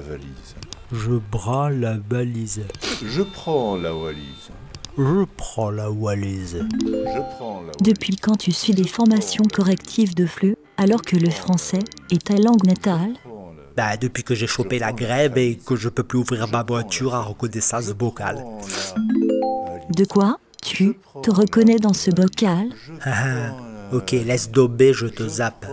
valise. Je bras la valise. Je prends la valise. Je prends la valise. Je prends la valise. Depuis quand tu suis des formations correctives de FLE alors que le français est ta langue natale? Bah, depuis que j'ai chopé la grève et que je peux plus ouvrir ma voiture à reconnaissance vocale. De quoi? Tu te reconnais dans ce bocal? Ok, laisse dober, je te zappe.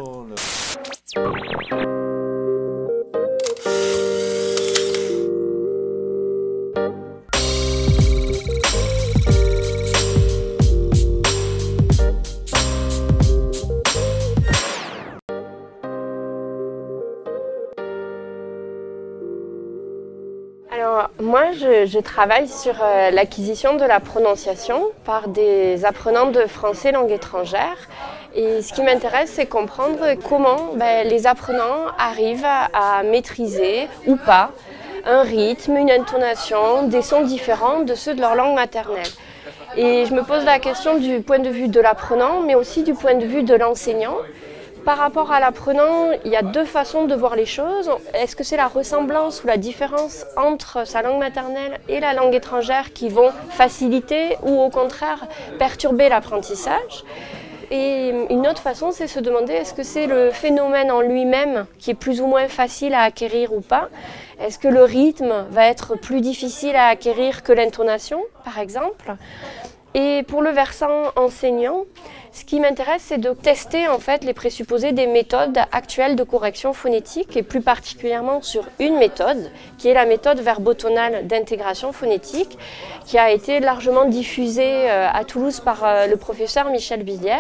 Alors, moi, je travaille sur l'acquisition de la prononciation par des apprenants de français langue étrangère. Et ce qui m'intéresse, c'est comprendre comment les apprenants arrivent à maîtriser ou pas un rythme, une intonation, des sons différents de ceux de leur langue maternelle. Et je me pose la question du point de vue de l'apprenant, mais aussi du point de vue de l'enseignant. Par rapport à l'apprenant, il y a deux façons de voir les choses. Est-ce que c'est la ressemblance ou la différence entre sa langue maternelle et la langue étrangère qui vont faciliter ou au contraire perturber l'apprentissage? Et une autre façon, c'est se demander est-ce que c'est le phénomène en lui-même qui est plus ou moins facile à acquérir ou pas? Est-ce que le rythme va être plus difficile à acquérir que l'intonation, par exemple? Et pour le versant enseignant, ce qui m'intéresse, c'est de tester en fait les présupposés des méthodes actuelles de correction phonétique et plus particulièrement sur une méthode qui est la méthode verbotonale d'intégration phonétique qui a été largement diffusée à Toulouse par le professeur Michel Villiers.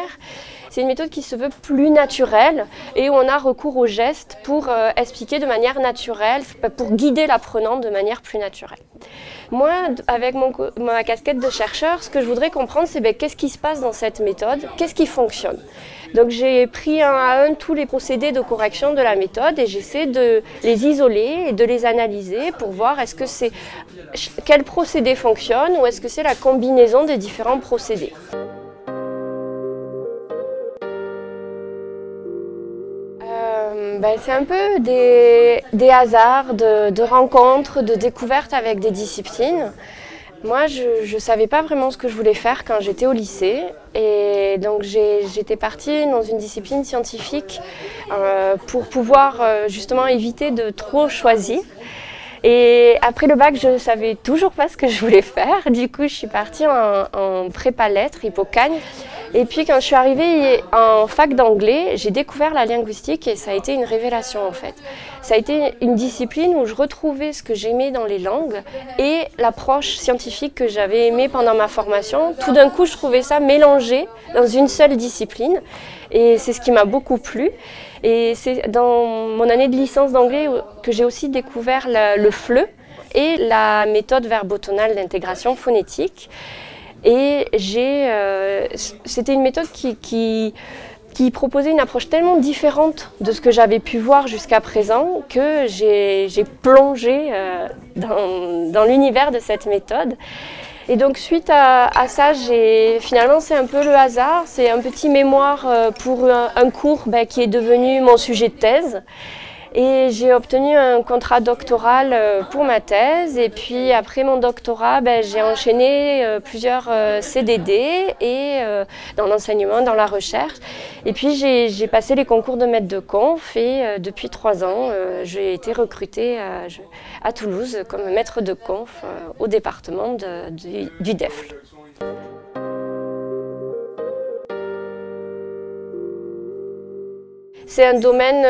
C'est une méthode qui se veut plus naturelle et où on a recours aux gestes pour expliquer de manière naturelle, pour guider l'apprenant de manière plus naturelle. Moi, avec ma casquette de chercheur, ce que je voudrais comprendre, c'est qu'est-ce qui se passe dans cette méthode, qu'est-ce qui fonctionne. Donc j'ai pris un à un tous les procédés de correction de la méthode et j'essaie de les isoler et de les analyser pour voir est-ce que c'est quel procédé fonctionne ou est-ce que c'est la combinaison des différents procédés. C'est un peu des hasards, de rencontres, de découvertes avec des disciplines. Moi, je ne savais pas vraiment ce que je voulais faire quand j'étais au lycée. Et donc, j'étais partie dans une discipline scientifique pour pouvoir justement éviter de trop choisir. Et après le bac, je ne savais toujours pas ce que je voulais faire. Du coup, je suis partie en prépa lettres, Hippocagne. Et puis quand je suis arrivée en fac d'anglais, j'ai découvert la linguistique et ça a été une révélation en fait. Ça a été une discipline où je retrouvais ce que j'aimais dans les langues et l'approche scientifique que j'avais aimée pendant ma formation. Tout d'un coup, je trouvais ça mélangé dans une seule discipline et c'est ce qui m'a beaucoup plu. Et c'est dans mon année de licence d'anglais que j'ai aussi découvert le FLE et la méthode verbotonale d'intégration phonétique. Et c'était une méthode qui proposait une approche tellement différente de ce que j'avais pu voir jusqu'à présent que j'ai plongé dans l'univers de cette méthode. Et donc suite à ça, finalement c'est un peu le hasard, c'est un petit mémoire pour un cours qui est devenu mon sujet de thèse. Et j'ai obtenu un contrat doctoral pour ma thèse et puis après mon doctorat, j'ai enchaîné plusieurs CDD et dans l'enseignement, dans la recherche. Et puis j'ai passé les concours de maître de conf et depuis 3 ans, j'ai été recrutée à Toulouse comme maître de conf au département du DEFL. C'est un domaine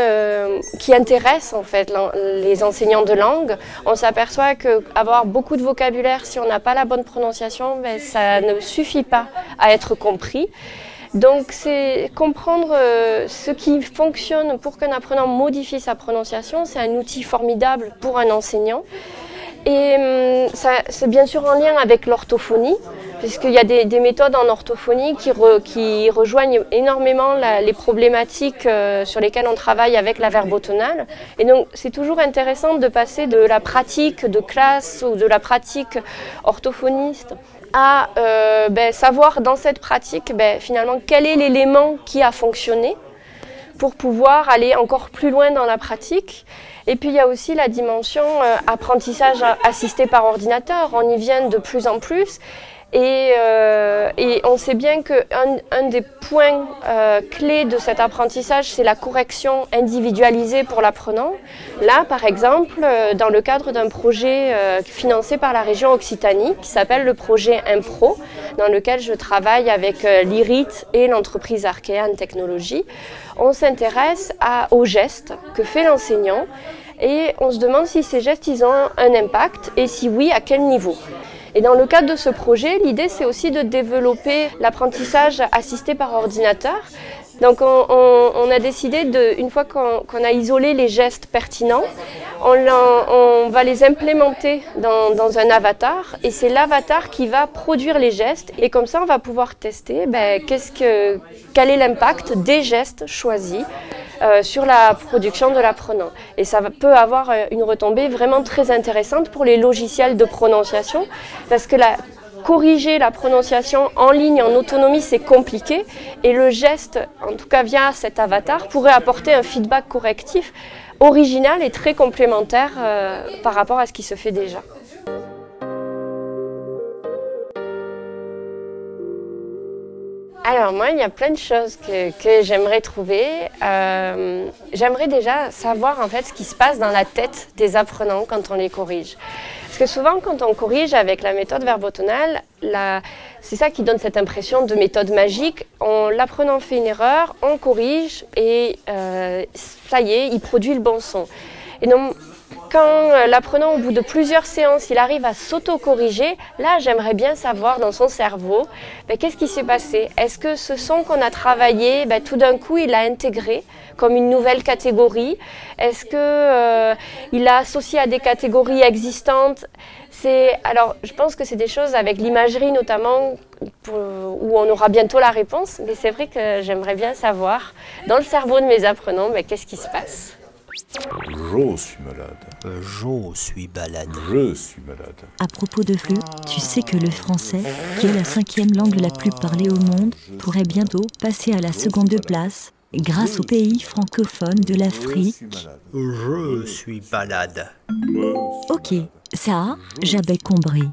qui intéresse en fait les enseignants de langue. On s'aperçoit qu'avoir beaucoup de vocabulaire, si on n'a pas la bonne prononciation, ça ne suffit pas à être compris. Donc c'est comprendre ce qui fonctionne pour qu'un apprenant modifie sa prononciation, c'est un outil formidable pour un enseignant. Et c'est bien sûr en lien avec l'orthophonie, puisqu'il y a des méthodes en orthophonie qui rejoignent énormément les problématiques sur lesquelles on travaille avec la verbotonale. Et donc c'est toujours intéressant de passer de la pratique de classe ou de la pratique orthophoniste à savoir dans cette pratique finalement quel est l'élément qui a fonctionné pour pouvoir aller encore plus loin dans la pratique Et puis il y a aussi la dimension apprentissage assisté par ordinateur. On y vient de plus en plus. Et on sait bien qu'un des points clés de cet apprentissage, c'est la correction individualisée pour l'apprenant. Là, par exemple, dans le cadre d'un projet financé par la région Occitanie, qui s'appelle le projet Impro, dans lequel je travaille avec l'IRIT et l'entreprise Arkean Technologies, on s'intéresse aux gestes que fait l'enseignant et on se demande si ces gestes ils ont un impact et si oui, à quel niveau. Et dans le cadre de ce projet, l'idée c'est aussi de développer l'apprentissage assisté par ordinateur. Donc on a décidé, une fois qu'on a isolé les gestes pertinents, on va les implémenter dans un avatar et c'est l'avatar qui va produire les gestes et comme ça on va pouvoir tester quel est l'impact des gestes choisis sur la production de l'apprenant. Et ça peut avoir une retombée vraiment très intéressante pour les logiciels de prononciation parce que corriger la prononciation en ligne, en autonomie, c'est compliqué et le geste, en tout cas via cet avatar, pourrait apporter un feedback correctif original et très complémentaire par rapport à ce qui se fait déjà. Alors moi, il y a plein de choses que j'aimerais trouver. J'aimerais déjà savoir en fait ce qui se passe dans la tête des apprenants quand on les corrige. Parce que souvent, quand on corrige avec la méthode verbotonale, c'est ça qui donne cette impression de méthode magique. L'apprenant fait une erreur, on corrige et ça y est, il produit le bon son. Et donc, quand l'apprenant, au bout de plusieurs séances, il arrive à s'auto-corriger, là, j'aimerais bien savoir dans son cerveau, qu'est-ce qui s'est passé? Est-ce que ce son qu'on a travaillé, tout d'un coup, il l'a intégré comme une nouvelle catégorie? Est-ce qu'il l'a associé à des catégories existantes? Alors, je pense que c'est des choses avec l'imagerie notamment, où on aura bientôt la réponse, mais c'est vrai que j'aimerais bien savoir, dans le cerveau de mes apprenants, qu'est-ce qui se passe? Je suis malade. Je suis balade. Je suis malade. À propos de flux, tu sais que le français, qui est la 5e langue la plus parlée au monde, pourrait bientôt passer à la 2e place grâce aux pays francophones de l'Afrique. Je suis balade. Ok, ça, j'avais compris.